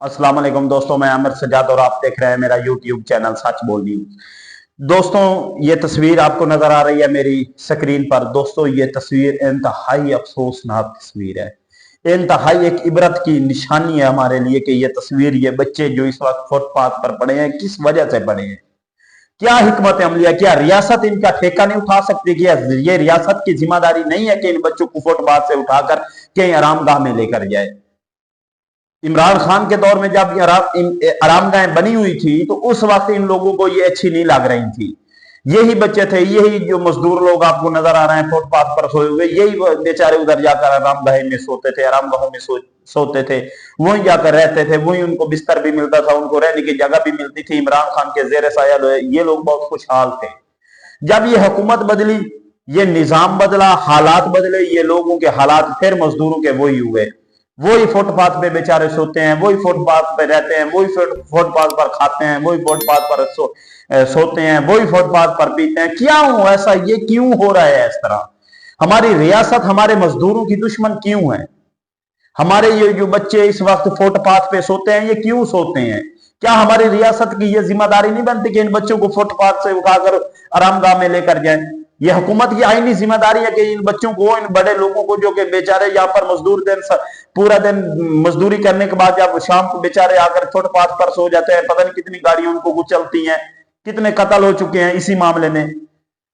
अस्सलाम वालेकुम दोस्तों, मैं आमिर सजाद और आप देख रहे हैं मेरा यूट्यूब चैनल सच बोल न्यूज। दोस्तों, ये तस्वीर आपको नजर आ रही है मेरी स्क्रीन पर। दोस्तों, ये तस्वीर इंतहाई अफसोसनाक तस्वीर है। इंतहाई एक इबरत की निशानी है हमारे लिए कि ये तस्वीर, ये बच्चे जो इस वक्त फुटपाथ पर पड़े हैं, किस वजह से पड़े हैं, क्या हिकमत अमलिया, क्या रियासत इनका ठेका नहीं उठा सकती? क्या ये रियासत की जिम्मेदारी नहीं है कि इन बच्चों को फुटपाथ से उठाकर कहीं आरामगाह में लेकर जाए? इमरान खान के दौर में जब आरामगाहें बनी हुई थी तो उस वक्त इन लोगों को ये अच्छी नहीं लग रही थी। यही बच्चे थे, यही जो मजदूर लोग आपको नजर आ रहे हैं फुटपाथ पर सोए हुए, यही बेचारे उधर जाकर आरामगाह में सोते थे, आरामगाहों में सोते थे, वहीं जाकर रहते थे, वहीं उनको बिस्तर भी मिलता था, उनको रहने की जगह भी मिलती थी। इमरान खान के जेर साया ये लोग बहुत खुशहाल थे। जब ये हुकूमत बदली, ये निजाम बदला, हालात बदले, ये लोगों के हालात फिर मजदूरों के वही हुए। वही फुटपाथ पे बेचारे सोते हैं, वही फुटपाथ पे रहते हैं, वही फुटपाथ पर खाते हैं, वही फुटपाथ पर सोते हैं, वही फुटपाथ पर पीते हैं। क्या हो ऐसा, ये क्यों हो रहा है इस तरह? हमारी रियासत हमारे मजदूरों की दुश्मन क्यों है? हमारे ये जो बच्चे इस वक्त फुटपाथ पे सोते हैं, ये क्यों सोते हैं? क्या हमारी रियासत की ये जिम्मेदारी नहीं बनती कि इन बच्चों को फुटपाथ से उठाकर आरामगाह में लेकर जाए? ये हुकूमत की आईनी जिम्मेदारी है कि इन बच्चों को, इन बड़े लोगों को जो कि बेचारे यहाँ पर मजदूर पूरा दिन मजदूरी करने के बाद जब शाम को बेचारे आकर फुटपाथ पर सो जाते हैं, पता नहीं कितनी गाड़ियां उनको कुचलती हैं, कितने कत्ल हो चुके हैं इसी मामले में।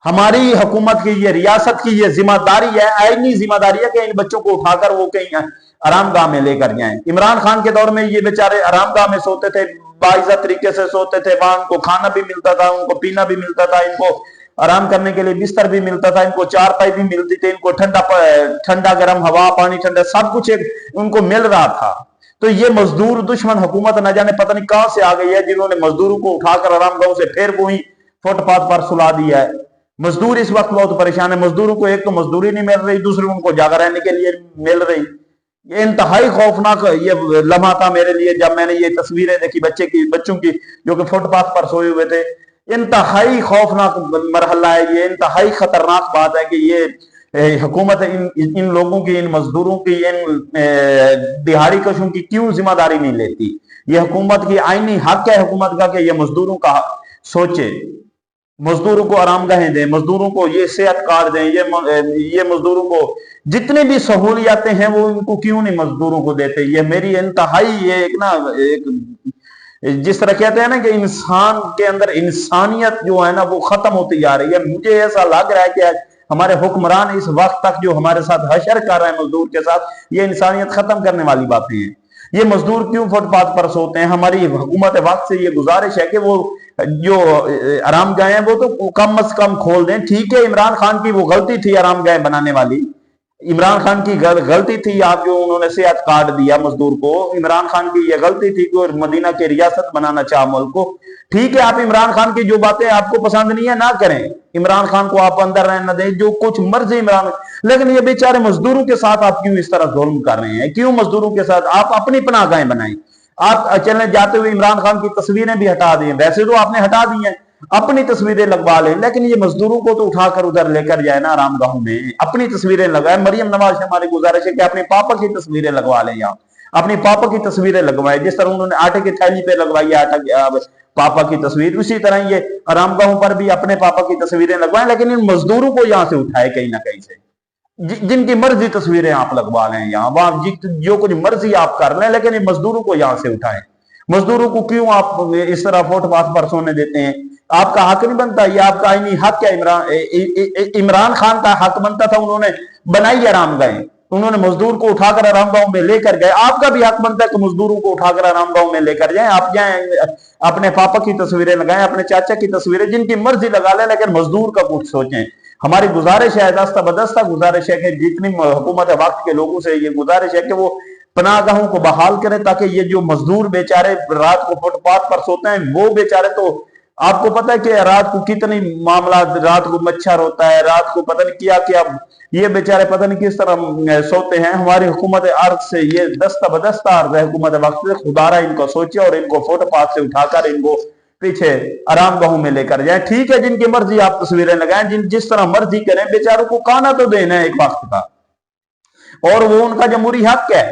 हमारी हुकूमत की, ये रियासत की ये जिम्मेदारी है, आईनी जिम्मेदारी है कि इन बच्चों को उठाकर वो कहीं आरामगाह में लेकर जाएं। इमरान खान के दौर में ये बेचारे आरामगाह में सोते थे, बाइज्जत तरीके से सोते थे, वहां उनको खाना भी मिलता था, उनको पीना भी मिलता था, इनको आराम करने के लिए बिस्तर भी मिलता था, इनको चारपाई भी मिलती थी, इनको ठंडा गर्म हवा पानी ठंडा सब कुछ एक उनको मिल रहा था। तो ये मजदूर दुश्मन हुकूमत न जाने पता नहीं कहां से आ गई है, जिन्होंने मजदूरों को उठाकर आरामगाहों से फिर वही फुटपाथ पर सुला दिया है। मजदूर इस वक्त बहुत परेशान है। मजदूरों को एक तो मजदूरी नहीं मिल रही, दूसरी उनको जगह रहने के लिए मिल रही। ये इंतहाई खौफनाक ये लम्हा था मेरे लिए जब मैंने ये तस्वीरें देखी बच्चों की जो कि फुटपाथ पर सोए हुए थे। इंतहाई खौफनाक मरहला है ये, इंतहाई खतरनाक बात है कि ये हुकूमत इन लोगों की, इन मजदूरों की, इन दिहाड़ी कशों की क्यों जिम्मेदारी नहीं लेती? ये हुकूमत की आईनी हक है हुकूमत का कि ये मजदूरों का सोचे, मजदूरों को आरामगाहें दें, मजदूरों को ये सेहत कार्ड दें, ये मजदूरों को जितनी भी सहूलियातें हैं वो इनको क्यों नहीं मजदूरों को देते? ये मेरी इंतहाई ये एक जिस तरह कहते हैं ना कि इंसान के अंदर इंसानियत जो है ना वो खत्म होती जा रही है। मुझे ऐसा लग रहा है कि हमारे हुक्मरान इस वक्त तक जो हमारे साथ हशर कर रहे हैं मजदूर के साथ, ये इंसानियत खत्म करने वाली बातें हैं। ये मजदूर क्यों फुटपाथ पर सोते हैं? हमारी हुकूमत वक्त से ये गुजारिश है कि वो जो आरामगाहें हैं वो तो कम अज कम खोल दें। ठीक है, इमरान खान की वो गलती थी आरामगाहें बनाने वाली, इमरान खान की गलती थी आप जो उन्होंने सेहत कार्ड दिया मजदूर को, इमरान खान की यह गलती थी कि मदीना के रियासत बनाना चाह मुल्क को। ठीक है, आप इमरान खान की जो बातें आपको पसंद नहीं है ना करें, इमरान खान को आप अंदर रहने दें, जो कुछ मर्जी इमरान, लेकिन ये बेचारे मजदूरों के साथ आप क्यों इस तरह जुल्म कर रहे हैं? क्यों मजदूरों के साथ? आप अपनी पनाहगाहें बनाएं। आप चलने जाते हुए इमरान खान की तस्वीरें भी हटा दी, वैसे तो आपने हटा दी हैं, अपनी तस्वीरें लगवा लें, लेकिन ये मजदूरों को तो उठाकर उधर लेकर जाए ना आरामगाहों में, अपनी तस्वीरें लगाए। मरियम नवाज से हमारी गुजारिश है कि अपने पापा की तस्वीरें लगवा लें, आप अपने पापा की तस्वीरें लगवाएं। जिस तरह उन्होंने आटे की थैली पे लगवाई आटा पापा की तस्वीर, उसी तरह ये आरामगाहों पर भी अपने पापा की तस्वीरें लगवाएं, लेकिन इन मजदूरों को यहां से उठाए कहीं ना कहीं से। जिनकी मर्जी तस्वीरें आप लगवा लें यहाँ, वहां जो कुछ मर्जी आप कर लें, लेकिन इन मजदूरों को यहां से उठाएं। मजदूरों को क्यों आप इस तरह फुटपाथ पर सोने देते हैं? आपका हक नहीं बनता, ये आपका आईनी हक है। इमरान खान का हक बनता था, उन्होंने बनाई आरामगाहें, उन्होंने मजदूर को उठाकर आरामगाहों में लेकर गए। आपका भी हक बनता है कि मजदूरों को उठाकर आरामगाहों में लेकर जाएं। आप जाएं, अपने पापा की तस्वीरें लगाएं, अपने चाचा की तस्वीरें, जिनकी मर्जी लगा लें, लेकिन मजदूर का कुछ सोचें। हमारी गुजारिश है, दस्ता बदस्ता गुजारिश है कि जितनी हुकूमत वक्त के लोगों से ये गुजारिश है कि वो पनाहगाहों को बहाल करें, ताकि ये जो मजदूर बेचारे रात को फुटपाथ पर सोते हैं, वो बेचारे, तो आपको पता है कि रात को कितनी मामला, रात को मच्छर होता है, रात को पता नहीं क्या क्या, ये बेचारे पता नहीं किस तरह सोते हैं। हमारी हुकूमत अर्ज से ये दस्ता बदस्ता अर्ज है हुकूमत वक्त से, खुदारा इनको सोचे और इनको फुटपाथ से उठाकर इनको पीछे आरामगाहों में लेकर जाए। ठीक है, जिनकी मर्जी आप तस्वीरें लगाएं, जिस तरह मर्जी करें, बेचारों को खाना तो देना है एक वक्त का, और वो उनका जमहूरी हक है,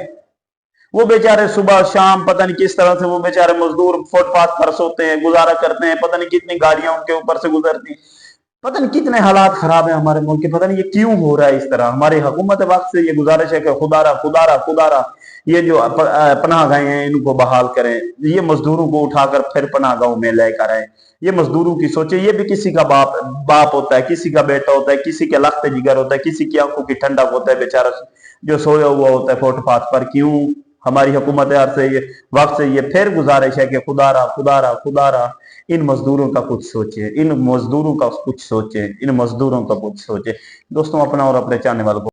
वो बेचारे सुबह शाम पता नहीं किस तरह से वो बेचारे मजदूर फुटपाथ पर सोते हैं, गुजारा करते हैं, पता नहीं कितनी गाड़ियां उनके ऊपर से गुजरती हैं। पता नहीं कितने हालात खराब है हमारे मुल्क के, पता नहीं ये क्यों हो रहा है इस तरह। हमारी हुकूमत वक्त से ये गुजारिश है कि खुदारा खुदारा खुदारा ये जो पनाह गाहें हैं इनको बहाल करें, ये मजदूरों को उठाकर फिर पनाह गाहों में लेकर आए। ये मजदूरों की सोचे, ये भी किसी का बाप होता है, किसी का बेटा होता है, किसी के लख्त जिगर होता है, किसी की आंखों की ठंडक होता है, बेचारा जो सोया हुआ होता है फुटपाथ पर। क्यों हमारी हुकूमत से ये वक्त से ये फिर गुजारिश है कि खुदारा खुदारा खुदारा इन मजदूरों का कुछ सोचे, इन मजदूरों का कुछ सोचे, इन मजदूरों का कुछ सोचे। दोस्तों अपना और अपने चाहने वालों को